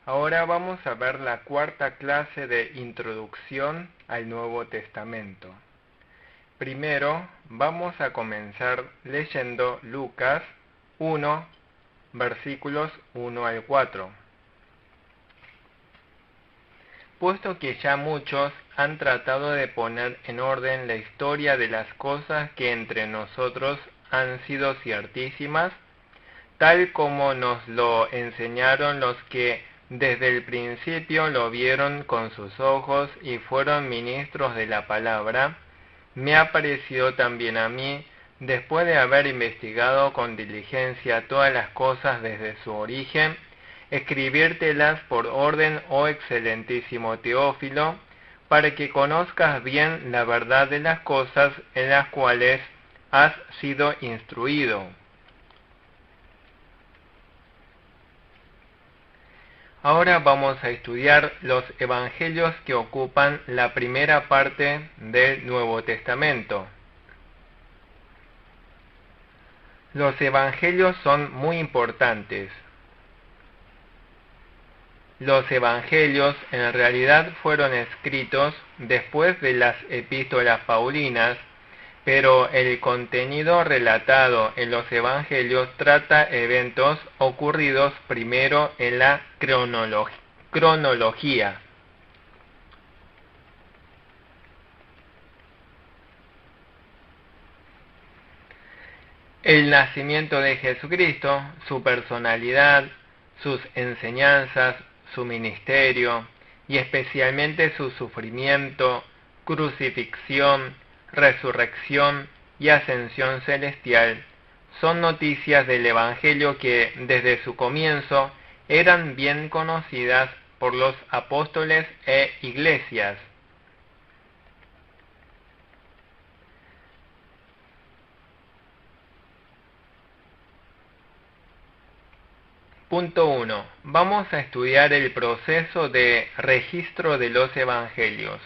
Ahora vamos a ver la cuarta clase de Introducción al Nuevo Testamento. Primero vamos a comenzar leyendo Lucas 1, versículos 1 al 4. Puesto que ya muchos han tratado de poner en orden la historia de las cosas que entre nosotros han sido ciertísimas, tal como nos lo enseñaron los que desde el principio lo vieron con sus ojos y fueron ministros de la palabra, me ha parecido también a mí, después de haber investigado con diligencia todas las cosas desde su origen, escribírtelas por orden, oh excelentísimo Teófilo, para que conozcas bien la verdad de las cosas en las cuales has sido instruido. Ahora vamos a estudiar los evangelios que ocupan la primera parte del Nuevo Testamento. Los evangelios son muy importantes. Los evangelios en realidad fueron escritos después de las epístolas paulinas, pero el contenido relatado en los evangelios trata eventos ocurridos primero en la cronología. El nacimiento de Jesucristo, su personalidad, sus enseñanzas, su ministerio y especialmente su sufrimiento, crucifixión, resurrección y ascensión celestial son noticias del Evangelio que desde su comienzo eran bien conocidas por los apóstoles e iglesias. Punto 1. Vamos a estudiar el proceso de registro de los evangelios.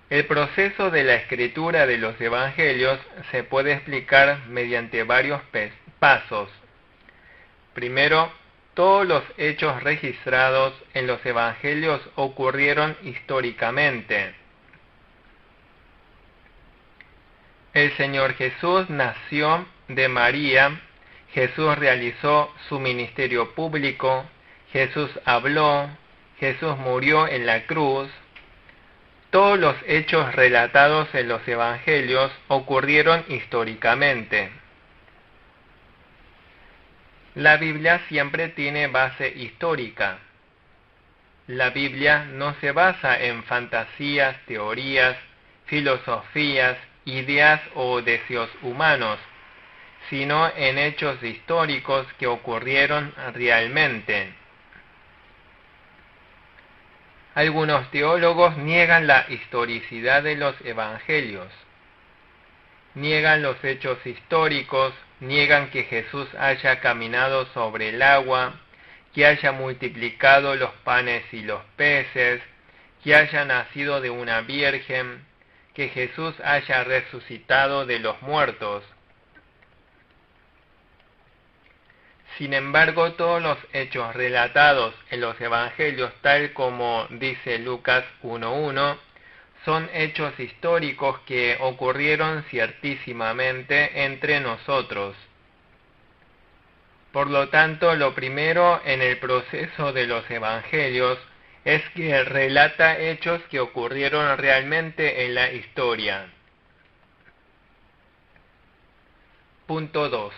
El proceso de la escritura de los evangelios se puede explicar mediante varios pasos. Primero, todos los hechos registrados en los evangelios ocurrieron históricamente. El Señor Jesús nació de María, Jesús realizó su ministerio público, Jesús habló, Jesús murió en la cruz. Todos los hechos relatados en los evangelios ocurrieron históricamente. La Biblia siempre tiene base histórica. La Biblia no se basa en fantasías, teorías, filosofías, ideas o deseos humanos, sino en hechos históricos que ocurrieron realmente. Algunos teólogos niegan la historicidad de los evangelios, niegan los hechos históricos, niegan que Jesús haya caminado sobre el agua, que haya multiplicado los panes y los peces, que haya nacido de una virgen, que Jesús haya resucitado de los muertos. Sin embargo, todos los hechos relatados en los evangelios, tal como dice Lucas 1:1, son hechos históricos que ocurrieron ciertísimamente entre nosotros. Por lo tanto, lo primero en el proceso de los evangelios es que relata hechos que ocurrieron realmente en la historia. Punto 2.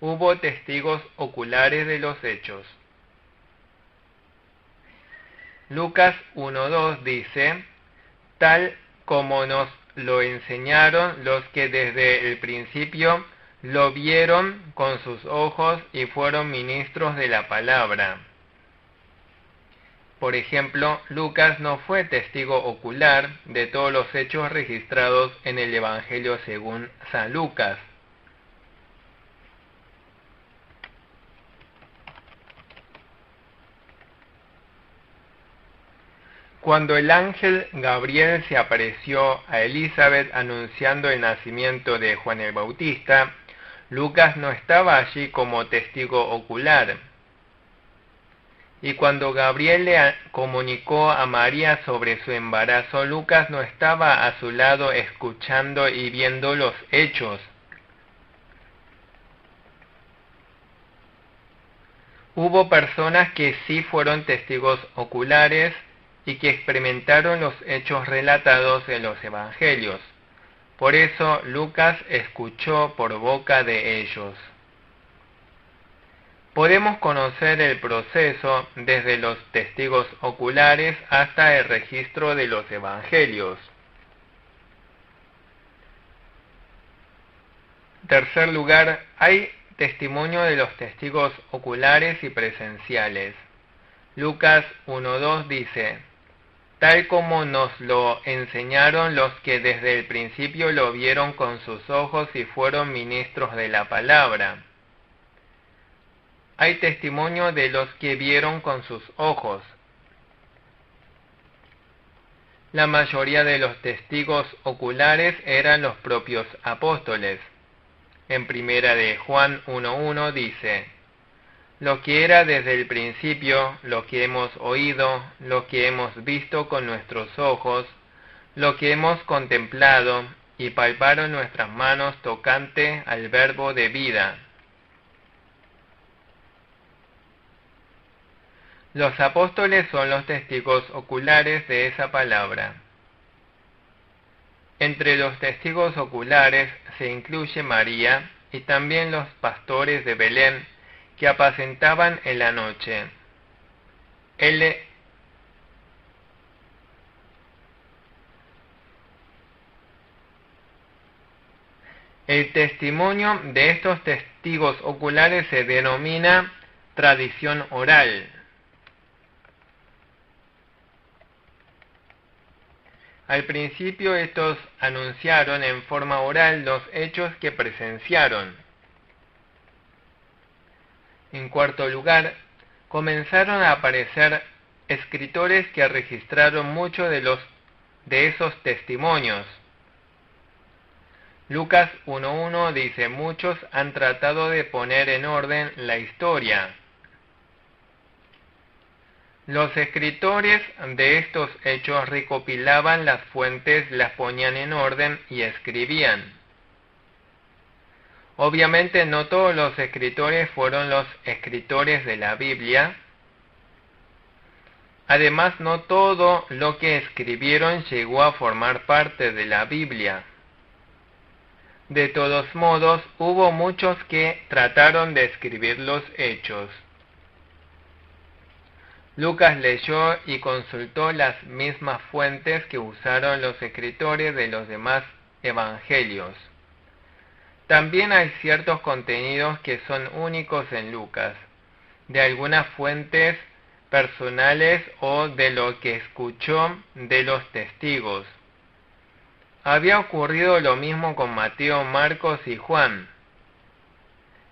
Hubo testigos oculares de los hechos. Lucas 1:2 dice, tal como nos lo enseñaron los que desde el principio lo vieron con sus ojos y fueron ministros de la palabra. Por ejemplo, Lucas no fue testigo ocular de todos los hechos registrados en el Evangelio según San Lucas. Cuando el ángel Gabriel se apareció a Elizabeth anunciando el nacimiento de Juan el Bautista, Lucas no estaba allí como testigo ocular. Y cuando Gabriel le comunicó a María sobre su embarazo, Lucas no estaba a su lado escuchando y viendo los hechos. Hubo personas que sí fueron testigos oculares y que experimentaron los hechos relatados en los evangelios. Por eso Lucas escuchó por boca de ellos. Podemos conocer el proceso desde los testigos oculares hasta el registro de los evangelios. En tercer lugar, hay testimonio de los testigos oculares y presenciales. Lucas 1:2 dice: tal como nos lo enseñaron los que desde el principio lo vieron con sus ojos y fueron ministros de la palabra. Hay testimonio de los que vieron con sus ojos. La mayoría de los testigos oculares eran los propios apóstoles. En primera de Juan 1:1 dice: lo que era desde el principio, lo que hemos oído, lo que hemos visto con nuestros ojos, lo que hemos contemplado y palparon nuestras manos tocante al verbo de vida. Los apóstoles son los testigos oculares de esa palabra. Entre los testigos oculares se incluye María y también los pastores de Belén que apacentaban en la noche. El testimonio de estos testigos oculares se denomina tradición oral. Al principio estos anunciaron en forma oral los hechos que presenciaron. En cuarto lugar, comenzaron a aparecer escritores que registraron muchos de esos testimonios. Lucas 1:1 dice: muchos han tratado de poner en orden la historia. Los escritores de estos hechos recopilaban las fuentes, las ponían en orden y escribían. Obviamente no todos los escritores fueron los escritores de la Biblia. Además, no todo lo que escribieron llegó a formar parte de la Biblia. De todos modos, hubo muchos que trataron de escribir los hechos. Lucas leyó y consultó las mismas fuentes que usaron los escritores de los demás evangelios. También hay ciertos contenidos que son únicos en Lucas, de algunas fuentes personales o de lo que escuchó de los testigos. Había ocurrido lo mismo con Mateo, Marcos y Juan.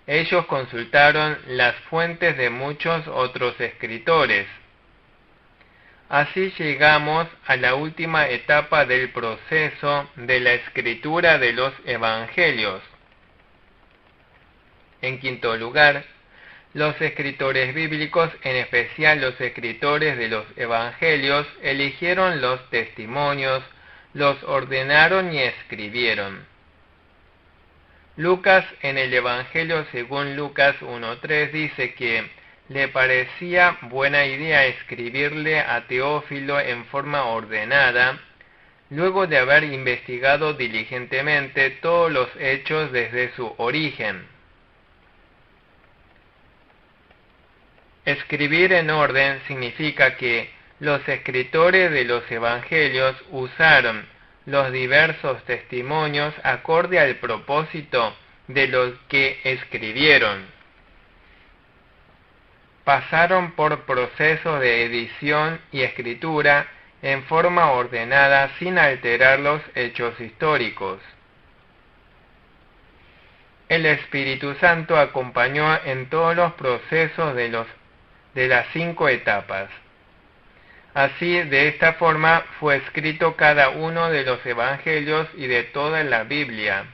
Ellos consultaron las fuentes de muchos otros escritores. Así llegamos a la última etapa del proceso de la escritura de los evangelios. En quinto lugar, los escritores bíblicos, en especial los escritores de los evangelios, eligieron los testimonios, los ordenaron y escribieron. Lucas, en el Evangelio según Lucas 1:3, dice que le parecía buena idea escribirle a Teófilo en forma ordenada, luego de haber investigado diligentemente todos los hechos desde su origen. Escribir en orden significa que los escritores de los evangelios usaron los diversos testimonios acorde al propósito de los que escribieron. Pasaron por procesos de edición y escritura en forma ordenada sin alterar los hechos históricos. El Espíritu Santo acompañó en todos los procesos de las 5 etapas. Así, de esta forma, fue escrito cada uno de los evangelios y de toda la Biblia.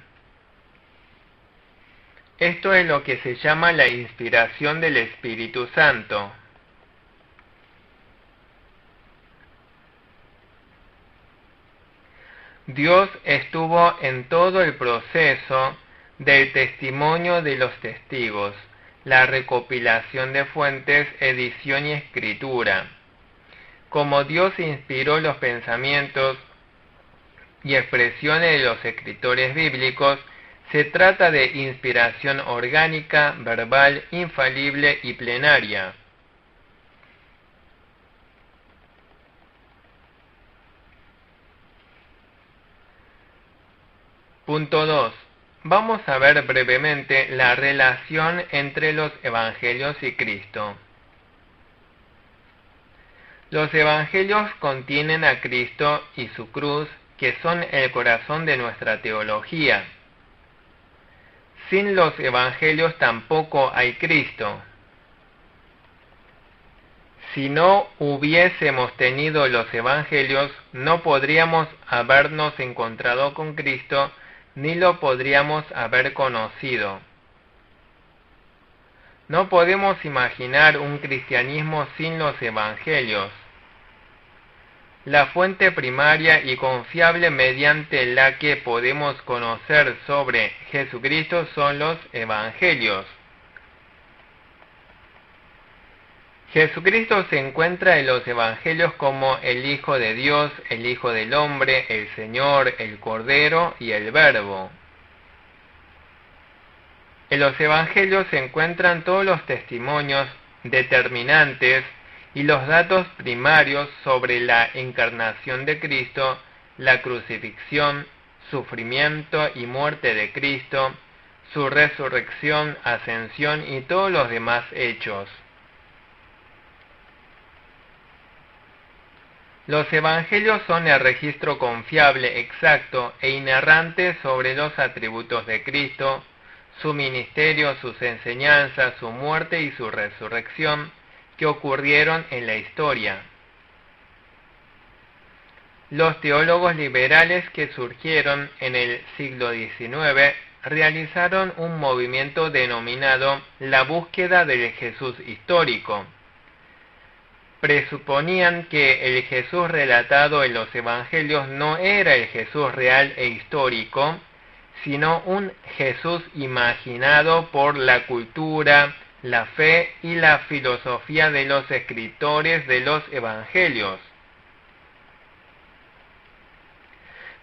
Esto es lo que se llama la inspiración del Espíritu Santo. Dios estuvo en todo el proceso del testimonio de los testigos, la recopilación de fuentes, edición y escritura. Como Dios inspiró los pensamientos y expresiones de los escritores bíblicos, se trata de inspiración orgánica, verbal, infalible y plenaria. Punto 2. Vamos a ver brevemente la relación entre los evangelios y Cristo. Los evangelios contienen a Cristo y su cruz, que son el corazón de nuestra teología. Sin los evangelios tampoco hay Cristo. Si no hubiésemos tenido los evangelios, no podríamos habernos encontrado con Cristo, ni lo podríamos haber conocido. No podemos imaginar un cristianismo sin los evangelios. La fuente primaria y confiable mediante la que podemos conocer sobre Jesucristo son los evangelios. Jesucristo se encuentra en los evangelios como el Hijo de Dios, el Hijo del Hombre, el Señor, el Cordero y el Verbo. En los evangelios se encuentran todos los testimonios determinantes y los datos primarios sobre la encarnación de Cristo, la crucifixión, sufrimiento y muerte de Cristo, su resurrección, ascensión y todos los demás hechos. Los evangelios son el registro confiable, exacto e inerrante sobre los atributos de Cristo, su ministerio, sus enseñanzas, su muerte y su resurrección, que ocurrieron en la historia. Los teólogos liberales que surgieron en el siglo XIX realizaron un movimiento denominado la búsqueda del Jesús histórico. Presuponían que el Jesús relatado en los evangelios no era el Jesús real e histórico, sino un Jesús imaginado por la cultura, la fe y la filosofía de los escritores de los evangelios.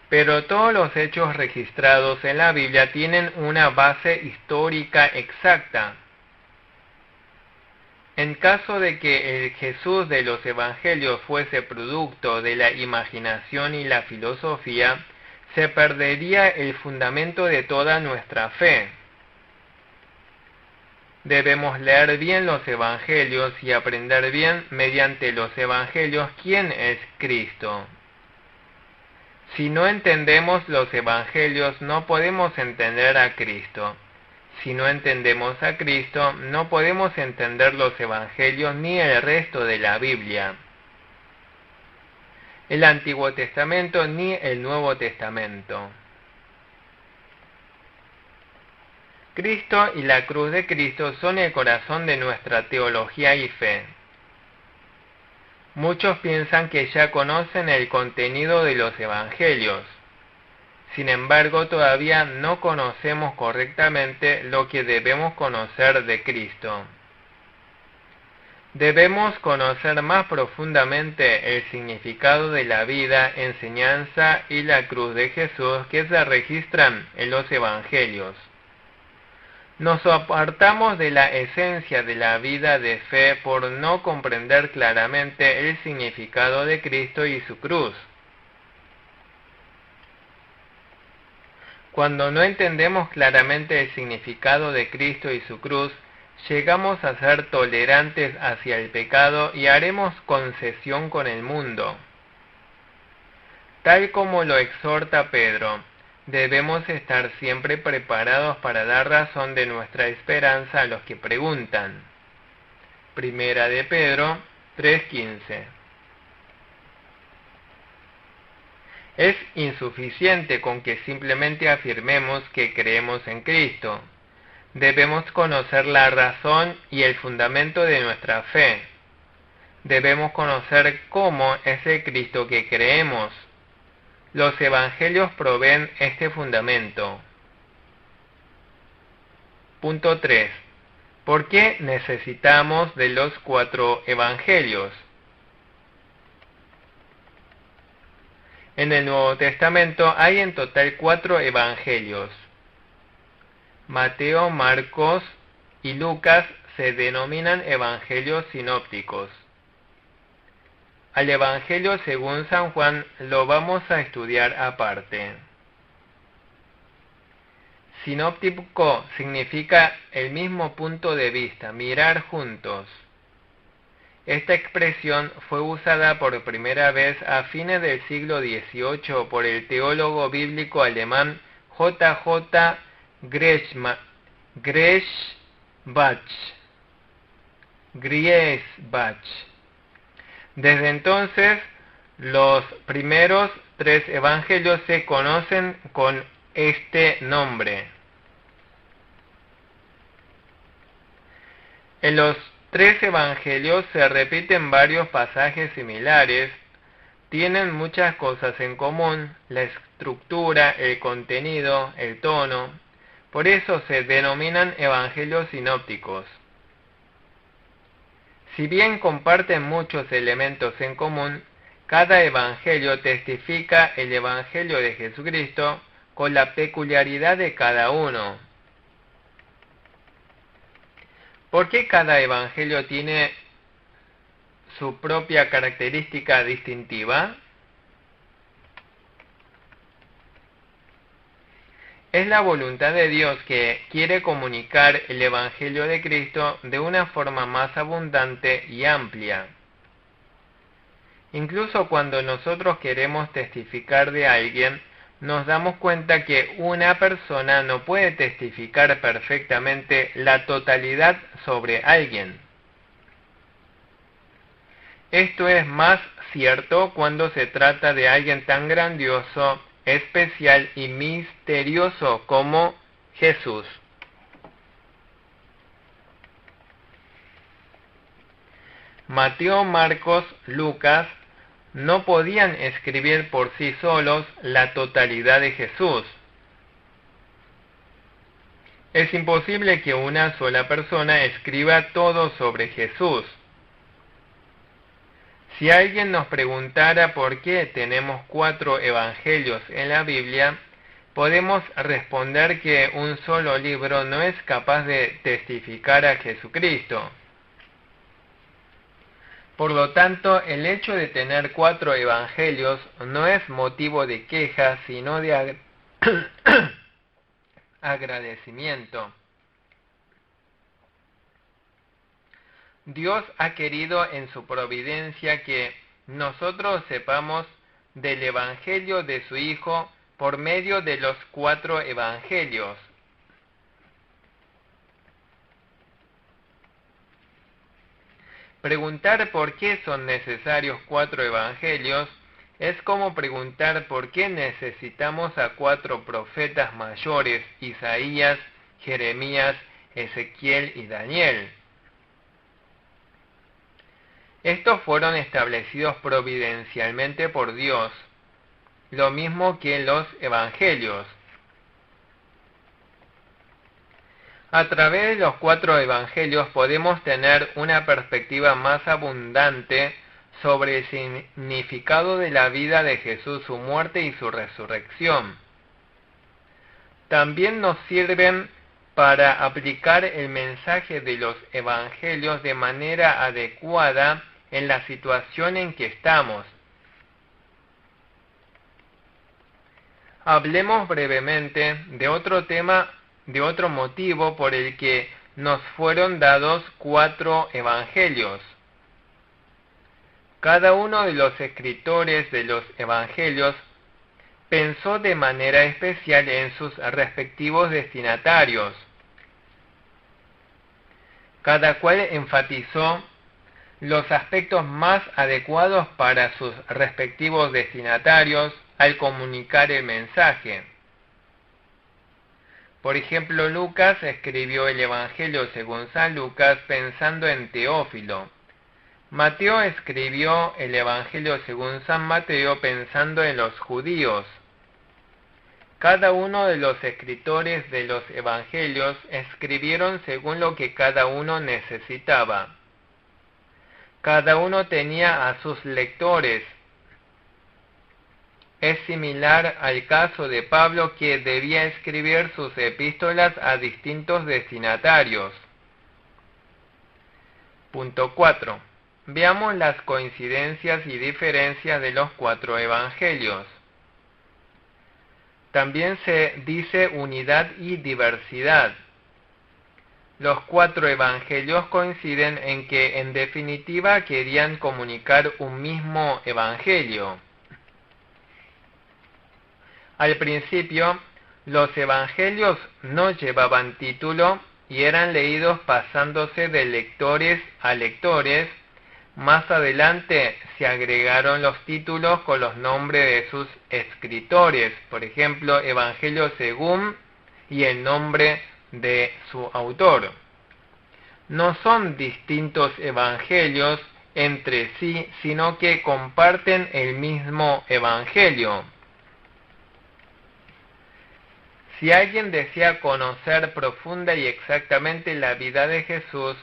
Pero todos los hechos registrados en la Biblia tienen una base histórica exacta. En caso de que el Jesús de los evangelios fuese producto de la imaginación y la filosofía, se perdería el fundamento de toda nuestra fe. Debemos leer bien los evangelios y aprender bien mediante los evangelios quién es Cristo. Si no entendemos los evangelios, no podemos entender a Cristo. Si no entendemos a Cristo, no podemos entender los evangelios ni el resto de la Biblia, el Antiguo Testamento ni el Nuevo Testamento. Cristo y la cruz de Cristo son el corazón de nuestra teología y fe. Muchos piensan que ya conocen el contenido de los evangelios. Sin embargo, todavía no conocemos correctamente lo que debemos conocer de Cristo. Debemos conocer más profundamente el significado de la vida, enseñanza y la cruz de Jesús que se registran en los evangelios. Nos apartamos de la esencia de la vida de fe por no comprender claramente el significado de Cristo y su cruz. Cuando no entendemos claramente el significado de Cristo y su cruz, llegamos a ser tolerantes hacia el pecado y haremos concesión con el mundo. Tal como lo exhorta Pedro, debemos estar siempre preparados para dar razón de nuestra esperanza a los que preguntan. Primera de Pedro 3:15. Es insuficiente con que simplemente afirmemos que creemos en Cristo. Debemos conocer la razón y el fundamento de nuestra fe. Debemos conocer cómo es el Cristo que creemos. Los evangelios proveen este fundamento. Punto 3. ¿Por qué necesitamos de los 4 evangelios? En el Nuevo Testamento hay en total 4 evangelios. Mateo, Marcos y Lucas se denominan evangelios sinópticos. Al evangelio según San Juan lo vamos a estudiar aparte. Sinóptico significa el mismo punto de vista, mirar juntos. Esta expresión fue usada por primera vez a fines del siglo XVIII por el teólogo bíblico alemán J.J. Griesbach. Desde entonces, los primeros 3 evangelios se conocen con este nombre. En los 3 evangelios se repiten varios pasajes similares, tienen muchas cosas en común, la estructura, el contenido, el tono, por eso se denominan evangelios sinópticos. Si bien comparten muchos elementos en común, cada evangelio testifica el evangelio de Jesucristo con la peculiaridad de cada uno. ¿Por qué cada evangelio tiene su propia característica distintiva? Es la voluntad de Dios que quiere comunicar el evangelio de Cristo de una forma más abundante y amplia. Incluso cuando nosotros queremos testificar de alguien, nos damos cuenta que una persona no puede testificar perfectamente la totalidad sobre alguien. Esto es más cierto cuando se trata de alguien tan grandioso, especial y misterioso como Jesús. Mateo, Marcos, Lucas no podían escribir por sí solos la totalidad de Jesús. Es imposible que una sola persona escriba todo sobre Jesús. Si alguien nos preguntara por qué tenemos 4 evangelios en la Biblia, podemos responder que un solo libro no es capaz de testificar a Jesucristo. Por lo tanto, el hecho de tener 4 evangelios no es motivo de queja, sino de agradecimiento. Dios ha querido en su providencia que nosotros sepamos del evangelio de su Hijo por medio de los 4 evangelios. Preguntar por qué son necesarios 4 evangelios es como preguntar por qué necesitamos a 4 profetas mayores, Isaías, Jeremías, Ezequiel y Daniel. Estos fueron establecidos providencialmente por Dios, lo mismo que los evangelios. A través de los 4 evangelios podemos tener una perspectiva más abundante sobre el significado de la vida de Jesús, su muerte y su resurrección. También nos sirven para aplicar el mensaje de los evangelios de manera adecuada en la situación en que estamos. Hablemos brevemente de otro tema, de otro motivo por el que nos fueron dados 4 evangelios. Cada uno de los escritores de los evangelios pensó de manera especial en sus respectivos destinatarios. Cada cual enfatizó los aspectos más adecuados para sus respectivos destinatarios al comunicar el mensaje. Por ejemplo, Lucas escribió el Evangelio según San Lucas pensando en Teófilo, Mateo escribió el Evangelio según San Mateo pensando en los judíos. Cada uno de los escritores de los Evangelios escribieron según lo que cada uno necesitaba. Cada uno tenía a sus lectores. Es similar al caso de Pablo, que debía escribir sus epístolas a distintos destinatarios. Punto 4. Veamos las coincidencias y diferencias de los 4 evangelios. También se dice unidad y diversidad. Los 4 evangelios coinciden en que, en definitiva, querían comunicar un mismo evangelio. Al principio, los evangelios no llevaban título y eran leídos pasándose de lectores a lectores. Más adelante se agregaron los títulos con los nombres de sus escritores, por ejemplo, Evangelio según y el nombre de su autor. No son distintos evangelios entre sí, sino que comparten el mismo evangelio. Si alguien desea conocer profunda y exactamente la vida de Jesús,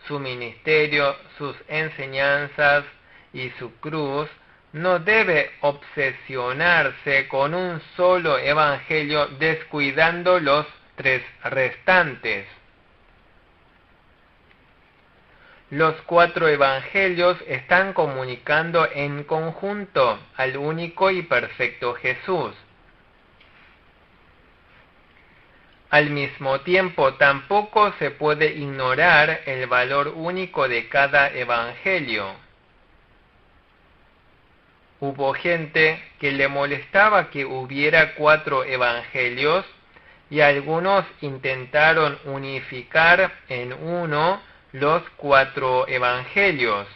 su ministerio, sus enseñanzas y su cruz, no debe obsesionarse con un solo evangelio, descuidando los 3 restantes. Los 4 evangelios están comunicando en conjunto al único y perfecto Jesús. Al mismo tiempo, tampoco se puede ignorar el valor único de cada evangelio. Hubo gente que le molestaba que hubiera 4 evangelios y algunos intentaron unificar en uno los 4 evangelios.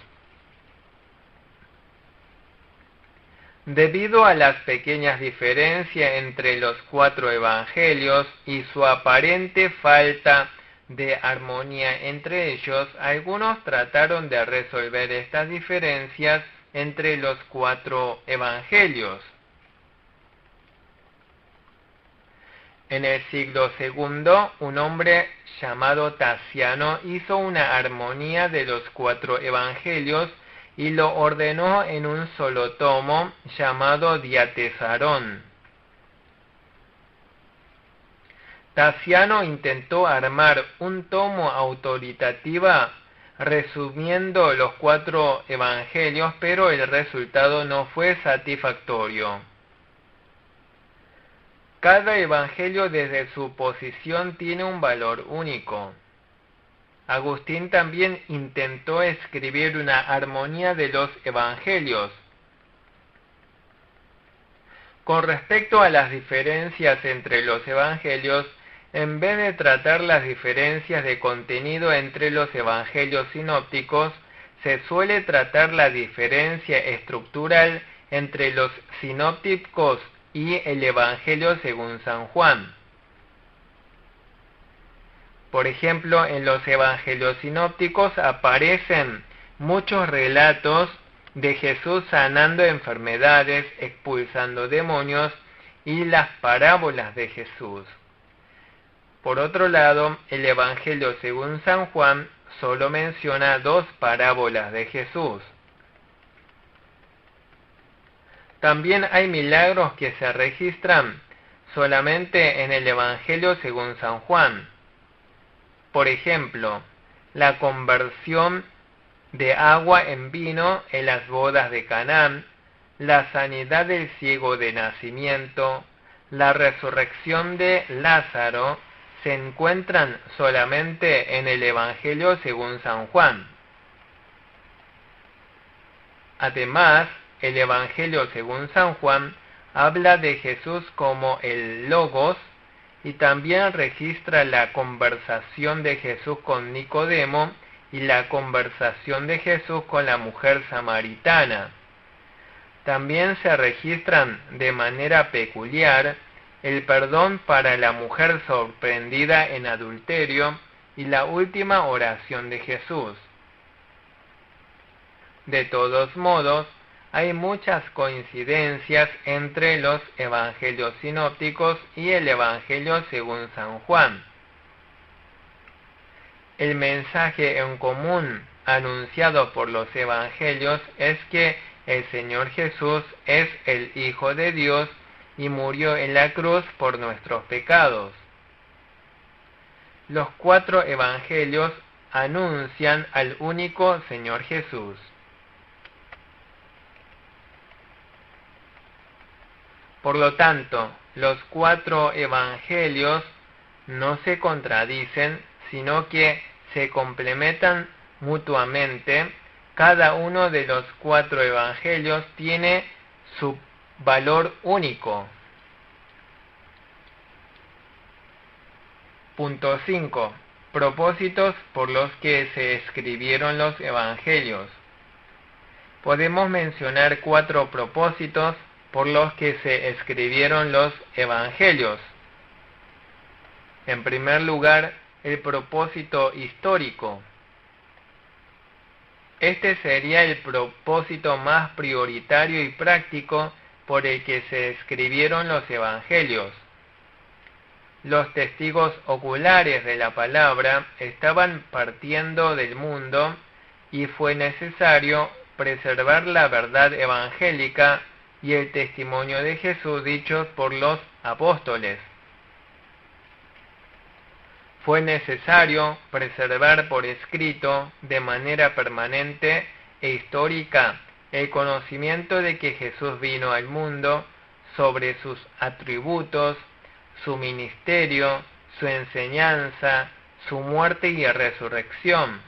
Debido a las pequeñas diferencias entre los 4 evangelios y su aparente falta de armonía entre ellos, algunos trataron de resolver estas diferencias entre los 4 evangelios. En el siglo II, un hombre llamado Tasiano hizo una armonía de los 4 evangelios y lo ordenó en un solo tomo llamado Diatesarón. Tasiano intentó armar un tomo autoritativo resumiendo los 4 evangelios, pero el resultado no fue satisfactorio. Cada evangelio desde su posición tiene un valor único. Agustín también intentó escribir una armonía de los evangelios. Con respecto a las diferencias entre los evangelios, en vez de tratar las diferencias de contenido entre los evangelios sinópticos, se suele tratar la diferencia estructural entre los sinópticos y el Evangelio según San Juan. Por ejemplo, en los evangelios sinópticos aparecen muchos relatos de Jesús sanando enfermedades, expulsando demonios y las parábolas de Jesús. Por otro lado, el Evangelio según San Juan solo menciona 2 parábolas de Jesús. También hay milagros que se registran solamente en el Evangelio según San Juan. Por ejemplo, la conversión de agua en vino en las bodas de Canaán, la sanidad del ciego de nacimiento, la resurrección de Lázaro, se encuentran solamente en el Evangelio según San Juan. Además, el Evangelio según San Juan habla de Jesús como el Logos y también registra la conversación de Jesús con Nicodemo y la conversación de Jesús con la mujer samaritana. También se registran de manera peculiar el perdón para la mujer sorprendida en adulterio y la última oración de Jesús. De todos modos, hay muchas coincidencias entre los evangelios sinópticos y el Evangelio según San Juan. El mensaje en común anunciado por los evangelios es que el Señor Jesús es el Hijo de Dios y murió en la cruz por nuestros pecados. Los 4 evangelios anuncian al único Señor Jesús. Por lo tanto, los 4 evangelios no se contradicen, sino que se complementan mutuamente. Cada uno de los 4 evangelios tiene su valor único. Punto 5. Propósitos por los que se escribieron los evangelios. Podemos mencionar 4 propósitos por los que se escribieron los evangelios. En primer lugar, el propósito histórico. Este sería el propósito más prioritario y práctico por el que se escribieron los evangelios. Los testigos oculares de la palabra estaban partiendo del mundo y fue necesario preservar la verdad evangélica y el testimonio de Jesús dichos por los apóstoles. Fue necesario preservar por escrito de manera permanente e histórica el conocimiento de que Jesús vino al mundo, sobre sus atributos, su ministerio, su enseñanza, su muerte y resurrección.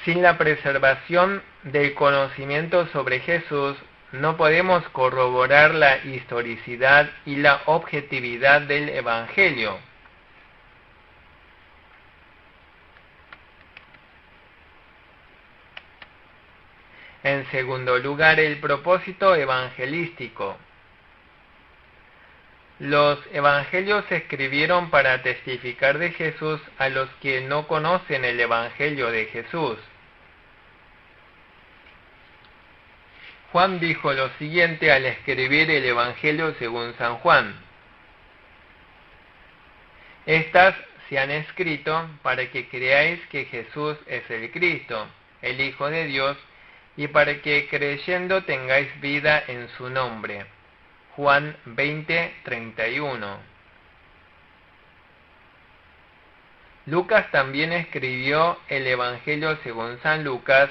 Sin la preservación del conocimiento sobre Jesús, no podemos corroborar la historicidad y la objetividad del Evangelio. En segundo lugar, el propósito evangelístico. Los evangelios se escribieron para testificar de Jesús a los que no conocen el Evangelio de Jesús. Juan dijo lo siguiente al escribir el Evangelio según San Juan: Estas se han escrito para que creáis que Jesús es el Cristo, el Hijo de Dios, y para que creyendo tengáis vida en su nombre. Juan 20:31. Lucas también escribió el Evangelio según San Lucas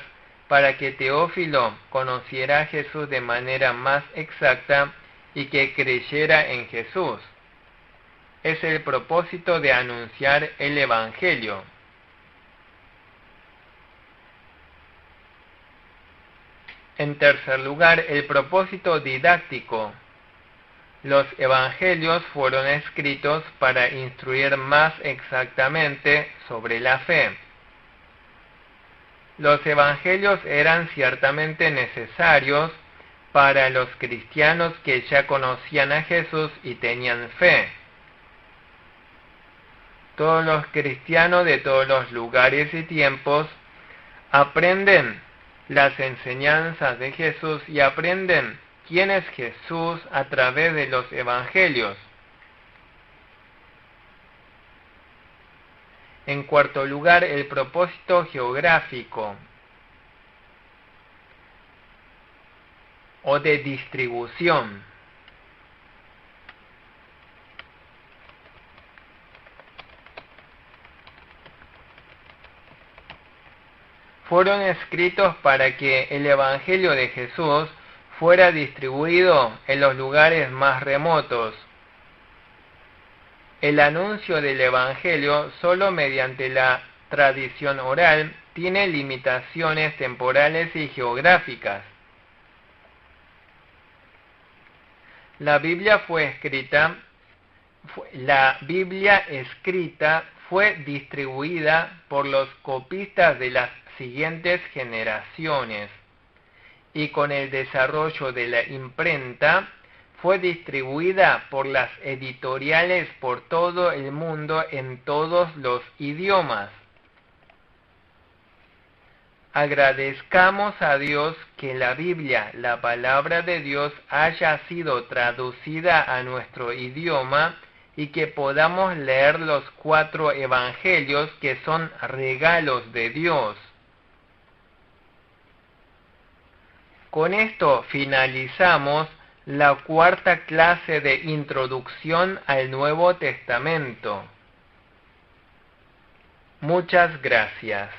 para que Teófilo conociera a Jesús de manera más exacta y que creyera en Jesús. Es el propósito de anunciar el Evangelio. En tercer lugar, el propósito didáctico. Los evangelios fueron escritos para instruir más exactamente sobre la fe. Los evangelios eran ciertamente necesarios para los cristianos que ya conocían a Jesús y tenían fe. Todos los cristianos de todos los lugares y tiempos aprenden las enseñanzas de Jesús y aprenden quién es Jesús a través de los evangelios. En cuarto lugar, el propósito geográfico o de distribución. Fueron escritos para que el Evangelio de Jesús fuera distribuido en los lugares más remotos. El anuncio del Evangelio solo mediante la tradición oral tiene limitaciones temporales y geográficas. La Biblia escrita fue distribuida por los copistas de las siguientes generaciones, y con el desarrollo de la imprenta fue distribuida por las editoriales por todo el mundo en todos los idiomas. Agradezcamos a Dios que la Biblia, la palabra de Dios, haya sido traducida a nuestro idioma y que podamos leer los 4 evangelios que son regalos de Dios. Con esto finalizamos la 4ª clase de introducción al Nuevo Testamento. Muchas gracias.